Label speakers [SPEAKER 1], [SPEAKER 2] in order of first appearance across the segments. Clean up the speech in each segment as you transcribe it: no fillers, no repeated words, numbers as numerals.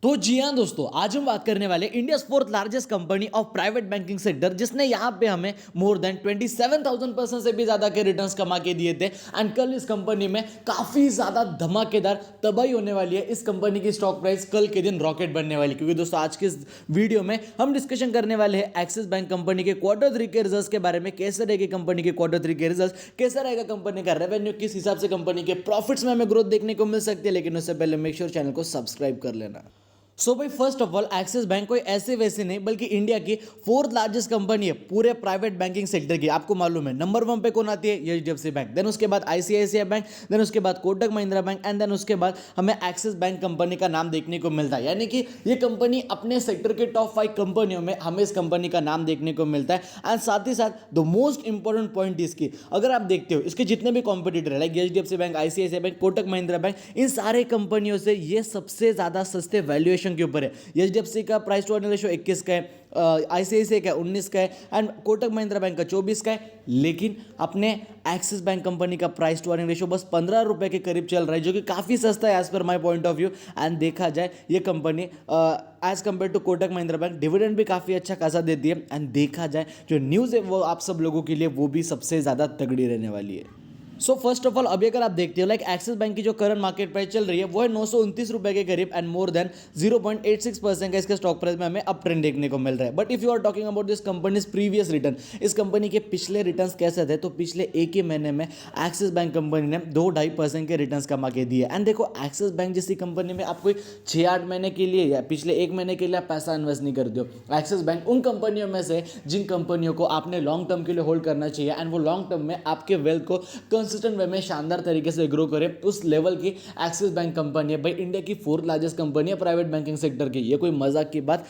[SPEAKER 1] तो जी हाँ दोस्तों, आज हम बात करने वाले India fourth largest company of private banking sector, जिसने यहाँ पे हमें मोर देन 27,000% से भी ज्यादा के रिटर्न्स कमा के दिए थे। एंड कल इस कंपनी में काफी ज्यादा धमाकेदार तबाही होने वाली है। इस कंपनी की स्टॉक प्राइस कल के दिन रॉकेट बनने वाली, क्योंकि दोस्तों आज के इस वीडियो में हम डिस्कशन करने वाले हैं एक्सिस बैंक कंपनी के क्वार्टर 3 के रिजल्ट्स के बारे में। कैसे रहेगी कंपनी के क्वार्टर 3 के रिजल्ट्स, कैसा रहेगा कंपनी का रेवेन्यू, किस हिसाब से कंपनी के प्रॉफिट्स में हमें ग्रोथ देखने को मिल सकती है। लेकिन उससे पहले मेक श्योर चैनल को सब्सक्राइब कर लेना। सो भाई, first of all axis bank कोई ऐसे वैसे नहीं बल्कि इंडिया की फोर्थ लार्जेस्ट कंपनी है पूरे प्राइवेट बैंकिंग सेक्टर की। आपको मालूम है नंबर 1 पे कौन आती है? एचडीएफसी बैंक, देन उसके बाद आईसीआईसीआई बैंक, देन उसके बाद Kotak Mahindra bank, and then उसके बाद हमें एक्सिस बैंक कंपनी का नाम देखने को मिलता है। यानी कि ये कंपनी अपने सेक्टर के टॉप 5 कंपनियों में हमें इस कंपनी का नाम देखने को मिलता है। एंड साथ ही साथ द मोस्ट इंपॉर्टेंट पॉइंट इसकी, अगर आप देखते हो इसके जितने भी कॉम्पिटिटर है like HDFC bank, ICICI bank, Kotak Mahindra bank, इन सारे कंपनियों से ये सबसे ज्यादा सस्ते वैल्यूएशन के ऊपर है। एचडीएफसी का प्राइस टू अर्निंग रेशियो 21 का है, आईसीआईसीआई का 19 का है, एंड कोटक महिंद्रा बैंक का 24 का है। लेकिन अपने एक्सिस बैंक कंपनी का प्राइस टू अर्निंग रेशियो बस 15 रुपए के करीब चल रहा है, जो कि काफी सस्ता है as per my point of view. And देखा जाए ये company as compare to Kotak Mahindra bank dividend भी काफी अच्छा खासा देती है। एंड देखा जाए जो न्यूज है वो आप सब लोगों के लिए वो भी सबसे ज्यादा तगड़ी रहने वाली है। सो फर्स्ट ऑफ ऑल, अभी अगर आप देखते हो लाइक एक्सिस बैंक की जो करंट मार्केट प्राइस चल रही है वो है 929 रुपए के करीब, एंड मोर देन 0.86% का इसके स्टॉक प्राइस में हमें अप ट्रेंड देखने को मिल रहा है। But if you are talking about this companies previous return, इस कंपनी के पिछले रिटर्न्स कैसे थे, तो पिछले एक ही महीने में एक्सिस बैंक कंपनी ने 2-2.5% के रिटर्न्स कमा के दिए। एंड देखो, एक्सिस बैंक जैसी कंपनी में आप कोई 6-8 महीने के लिए या पिछले एक महीने के लिए आप पैसा इन्वेस्ट नहीं करते हो। एक्सिस बैंक उन कंपनियों में से जिन कंपनियों को आपने लॉन्ग टर्म के लिए होल्ड करना चाहिए, एंड वो लॉन्ग टर्म में आपके वेल्थ को कंसिस्टेंट वे में शानदार तरीके से ग्रो करे, उस लेवल की एक्सिस बैंक कंपनी है। भाई इंडिया की फोर्थ लार्जेस्ट कंपनी है प्राइवेट बैंकिंग सेक्टर की, ये कोई मजाक की बात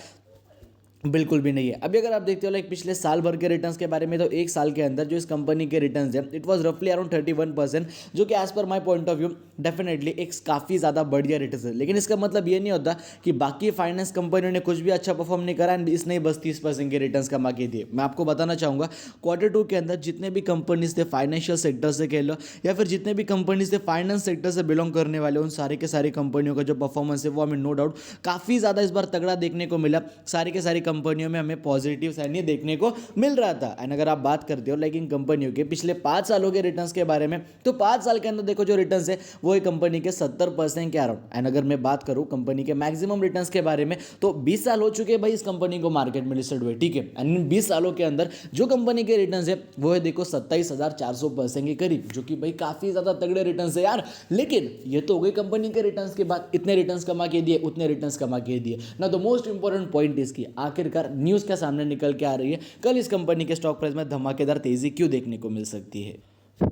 [SPEAKER 1] बिल्कुल भी नहीं है। अभी अगर आप देखते हो लाइक पिछले साल भर के रिटर्न्स के बारे में, तो एक साल के अंदर जो इस कंपनी के रिटर्न्स है इट वाज रफली अराउंड 31%, जो कि as per my point of view definitely एक काफ़ी ज़्यादा बढ़िया रिटर्न्स है। लेकिन इसका मतलब ये नहीं होता कि बाकी फाइनेंस कंपनियों ने कुछ भी अच्छा परफॉर्म नहीं करा एंड इसने बस 30% के रिटर्न्स कमा के दिए। मैं आपको बताना चाहूँगा क्वार्टर 2 के अंदर जितने भी कंपनीज थे फाइनेंशियल सेक्टर से कह लो या फिर जितने भी कंपनीज थे फाइनेंस सेक्टर से बिलोंग करने वाले, उन सारे के सारी कंपनियों का जो परफॉर्मेंस है वो हमें नो डाउट काफ़ी ज़्यादा इस बार तगड़ा देखने को मिला। सारी के सारी कंपनियों में हमें पॉजिटिव साइन ये देखने को मिल रहा था। एंड अगर आप बात करते हो लाइक इन कंपनियों के पिछले 5 सालों के रिटर्न्स के बारे में, तो 5 साल के अंदर देखो जो रिटर्न्स है वो एक कंपनी के 70% के अराउंड। एंड अगर मैं बात करूं कंपनी के मैक्सिमम रिटर्न्स के बारे में, तो 20 साल हो चुके हैं भाई इस कंपनी को मार्केट में लिस्टेड हुए, ठीक है। एंड इन 20 सालों के अंदर जो कंपनी के रिटर्न्स है वो है देखो 27,400% के करीब, जो कि भाई काफी ज्यादा तगड़े रिटर्न्स है यार। लेकिन ये तो हो गई कंपनी के रिटर्न्स के बाद, इतने रिटर्न्स कमा के दिए, उतने रिटर्न्स कमा के दिए ना। द मोस्ट इंपॉर्टेंट पॉइंट इसकी आखिरकार न्यूज के सामने निकल के आ रही है, कल इस कंपनी के स्टॉक प्राइस में धमाकेदार तेजी क्यों देखने को मिल सकती है।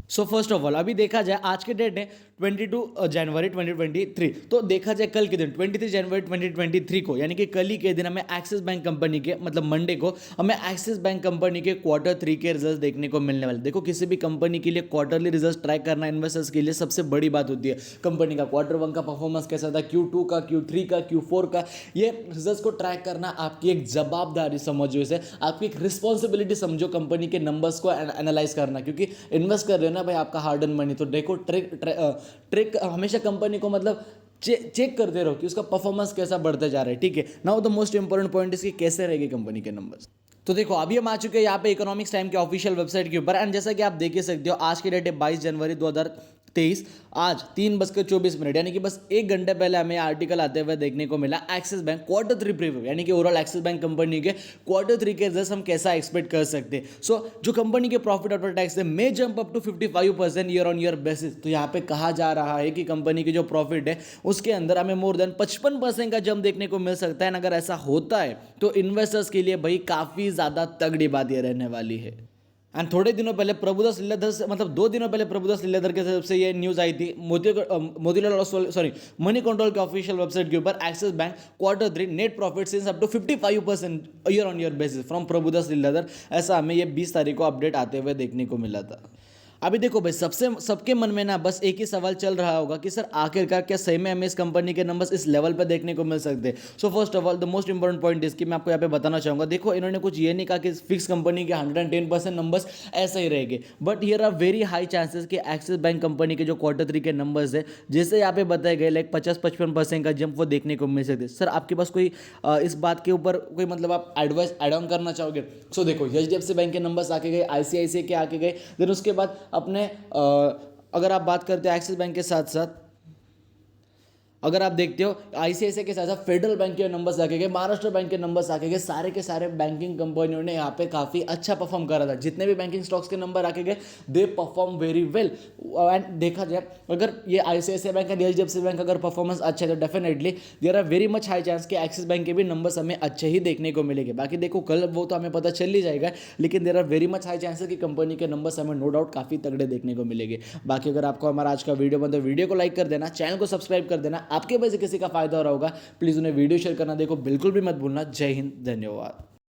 [SPEAKER 1] सो फर्स्ट ऑफ ऑल, अभी देखा जाए आज के डेट है 22 जनवरी 2023, तो देखा जाए कल के दिन 23 जनवरी 2023 को, यानी कि कल ही के दिन हमें एक्सिस बैंक कंपनी के मतलब मंडे को हमें एक्सिस बैंक कंपनी के क्वार्टर 3 के रिजल्ट देखने को मिलने वाले। देखो किसी भी कंपनी के लिए क्वार्टरली रिजल्ट ट्रैक करना इन्वेस्टर्स के लिए सबसे बड़ी बात होती है। कंपनी का क्वार्टर 1 का परफॉर्मेंस कैसा था, Q2 का, Q3 का, Q4 का, ये रिजल्ट को ट्रैक करना आपकी एक जवाबदारी समझो, इसे आपकी एक रिस्पॉन्सिबिलिटी समझो कंपनी के नंबर्स को एनालाइज करना, क्योंकि इन्वेस्ट कर रहे हो ना भाई आपका हार्ड अर्न मनी। तो देखो ट्रिक हमेशा कंपनी को मतलब चेक करते रहो कि उसका परफॉर्मेंस कैसा बढ़ते जा रहा है, ठीक है। Now the most important point इसकी कैसे रहेगी कंपनी के नंबर्स। तो देखो अभी हम आ चुके हैं यहाँ पे इकोनॉमिक्स टाइम के ऑफिशियल वेबसाइट के ऊपर, एंड जैसा कि आप देख ही सकते हो आज की डेट है 22 जनवरी 2023, आज 3:24, यानी कि बस 1 घंटे पहले हमें आर्टिकल आते हुए देखने को मिला एक्सिस बैंक क्वार्टर 3 प्रीव्यू, यानी कि ओवरऑल एक्सिस बैंक कंपनी के क्वार्टर 3 के रिजल्ट हम कैसा एक्सपेक्ट कर सकते हैं। सो जो कंपनी के प्रॉफिट आफ्टर टैक्स है may jump up to 55% year on year basis. तो यहाँ पे कहा जा रहा है कि कंपनी की जो प्रॉफिट है उसके अंदर हमें मोर देन 55% का जंप देखने को मिल सकता है। अगर ऐसा होता है तो इन्वेस्टर्स के लिए भाई काफी ज्यादा तगड़ी बात यह रहने वाली है। एंड थोड़े दिनों पहले प्रभुदास लीलाधर से, मतलब 2 दिनों पहले प्रभुदास लीलाधर के तरफ से ये न्यूज आई थी मोतीलाल मनी कंट्रोल के ऑफिशियल वेबसाइट के ऊपर, Axis bank quarter 3 net profit since up to 55% year on year basis from Prabhudas Lilladher. ऐसा हमें ये 20 तारीख को अपडेट आते हुए देखने को मिला था। अभी देखो भाई, सबसे सबके मन में ना बस एक ही सवाल चल रहा होगा कि सर आखिरकार क्या सही में हमें इस कंपनी के नंबर्स इस लेवल पे देखने को मिल सकते हैं। So first of all the most important point is कि मैं आपको यहाँ पे बताना चाहूंगा, देखो इन्होंने कुछ ये नहीं कहा कि फिक्स कंपनी के 110% नंबर्स ऐसे ही रहेंगे, but here are very high chances कि एक्सिस बैंक कंपनी के जो Q3 के नंबर्स है जैसे यहाँ पे बताए गए लाइक 50-55% का जंप वो देखने को मिल सकते हैं। सर आपके पास कोई इस बात के ऊपर कोई मतलब आप एडवाइस एड ऑन करना चाहोगे? सो देखो HDFC बैंक के नंबर्स आके गए, ICICI के आके गए, देन उसके बाद अपने अगर आप बात करते हो एक्सिस बैंक के साथ साथ, अगर आप देखते हो ICICI के साथ साथ फेडरल बैंक के नंबर्स आके गए, महाराष्ट्र बैंक के नंबर्स आके गए, सारे के सारे बैंकिंग कंपनियों ने यहाँ पे काफ़ी अच्छा परफॉर्म करा था। जितने भी बैंकिंग स्टॉक्स के नंबर आके गए they perform very well. And देखा जाए अगर ये ICICI bank and HDFC bank अगर परफॉर्मेंस अच्छा है तो definitely there are very much high chance कि एक्सिस बैंक के भी नंबर्स हमें अच्छे ही देखने को मिलेंगे। बाकी देखो कल वो तो हमें पता चल ही जाएगा, लेकिन there are very much high chances कि कंपनी के नंबर्स हमें नो डाउट काफ़ी तगड़े देखने को मिलेंगे। बाकी अगर आपको हमारा आज का वीडियो बंद तो वीडियो को लाइक कर देना, चैनल को सब्सक्राइब कर देना, आपके वजह से किसी का फायदा हो रहा होगा प्लीज़ उन्हें वीडियो शेयर करना देखो बिल्कुल भी मत भूलना। जय हिंद, धन्यवाद।